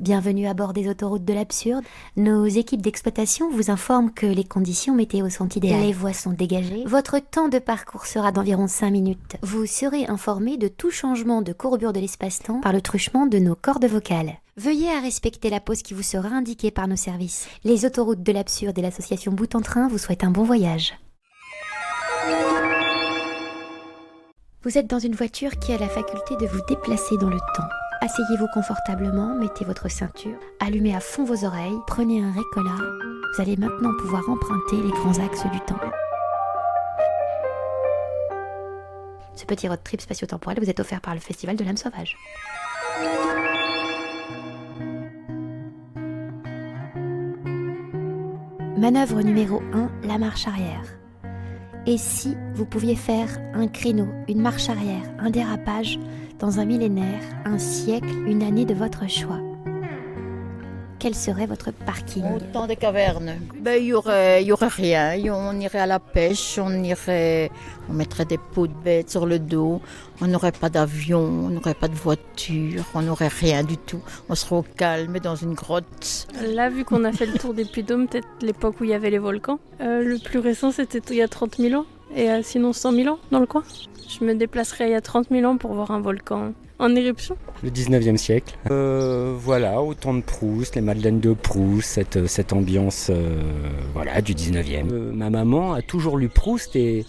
Bienvenue à bord des autoroutes de l'absurde. Nos équipes d'exploitation vous informent que les conditions météo sont idéales. Les voies sont dégagées. Votre temps de parcours sera d'environ 5 minutes. Vous serez informé de tout changement de courbure de l'espace-temps par le truchement de nos cordes vocales. Veuillez à respecter la pause qui vous sera indiquée par nos services. Les autoroutes de l'absurde et l'association Bout en Train vous souhaitent un bon voyage. Vous êtes dans une voiture qui a la faculté de vous déplacer dans le temps. Asseyez-vous confortablement, mettez votre ceinture, allumez à fond vos oreilles, prenez un Ricola. Vous allez maintenant pouvoir emprunter les grands axes du temps. Ce petit road trip spatio-temporel vous est offert par le Festival de l'âme sauvage. Manœuvre numéro 1, la marche arrière. Et si vous pouviez faire un créneau, une marche arrière, un dérapage dans un millénaire, un siècle, une année de votre choix, quel serait votre parking? Autant de cavernes. Il y aurait rien. On irait à la pêche, on mettrait des peaux de bêtes sur le dos. On n'aurait pas d'avion, on n'aurait pas de voiture, on n'aurait rien du tout. On serait au calme dans une grotte. Là, vu qu'on a fait le tour des Puy-de-Dôme, peut-être l'époque où il y avait les volcans. Le plus récent, c'était il y a 30 000 ans. Et sinon 100 000 ans dans le coin. Je me déplacerais il y a 30 000 ans pour voir un volcan en éruption. Le 19e siècle. Voilà, au temps de Proust, les Madeleines de Proust, cette ambiance du 19e. Ma maman a toujours lu Proust et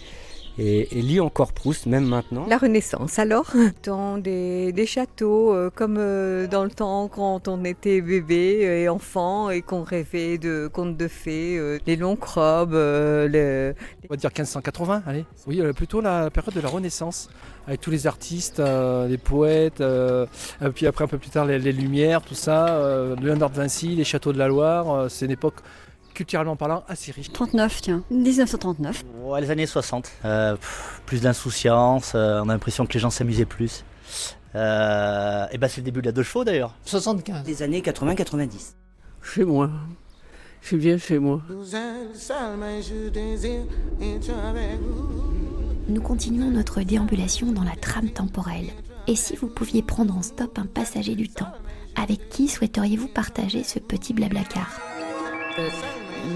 lit encore Proust, même maintenant. La Renaissance alors, dans des châteaux, comme dans le temps quand on était bébé et enfant et qu'on rêvait de contes de fées, les longues robes. On va dire 1580, allez. Oui, plutôt la période de la Renaissance, avec tous les artistes, les poètes, puis après un peu plus tard les Lumières, tout ça, Léonard de Vinci, les châteaux de la Loire, c'est une époque culturellement parlant assez riche. 39, tiens, 1939. Ouais, les années 60, plus d'insouciance, on a l'impression que les gens s'amusaient plus. C'est le début de la deux chevaux d'ailleurs. 75. Les années 80-90. Chez moi. Je suis bien chez moi. Nous continuons notre déambulation dans la trame temporelle. Et si vous pouviez prendre en stop un passager du temps, avec qui souhaiteriez-vous partager ce petit blablacar?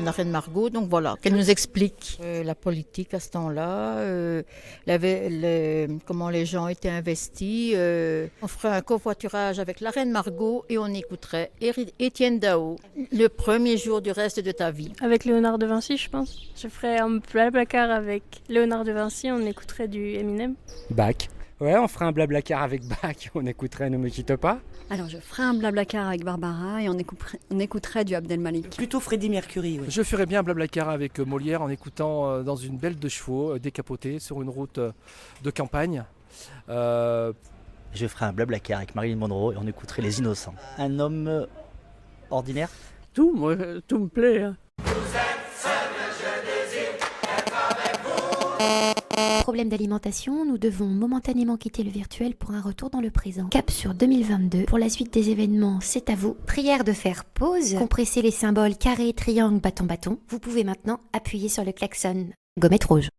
La reine Margot, donc voilà, qu'elle nous explique la politique à ce temps-là, comment les gens étaient investis. On ferait un covoiturage avec la reine Margot et on écouterait Étienne Dao, le premier jour du reste de ta vie. Avec Léonard de Vinci, je pense. Je ferais un blablacar avec Léonard de Vinci, on écouterait du Eminem. Bach. Ouais, on ferait un blablacar avec Bach, on écouterait Ne me quitte pas. Alors je ferais un blablacar avec Barbara et on écouterait du Abdel Malik. Plutôt Freddie Mercury, oui. Je ferais bien un blablacar avec Molière en écoutant dans une belle de chevaux décapotée sur une route de campagne. Je ferais un blablacar avec Marilyn Monroe et on écouterait Les Innocents. Un homme ordinaire. Tout me plaît. Hein. Problème d'alimentation, nous devons momentanément quitter le virtuel pour un retour dans le présent. Cap sur 2022. Pour la suite des événements, c'est à vous. Prière de faire pause. Compressez les symboles carré, triangle, bâton, bâton. Vous pouvez maintenant appuyer sur le klaxon. Gommette rouge.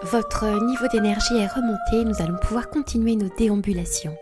Votre niveau d'énergie est remonté. Nous allons pouvoir continuer nos déambulations.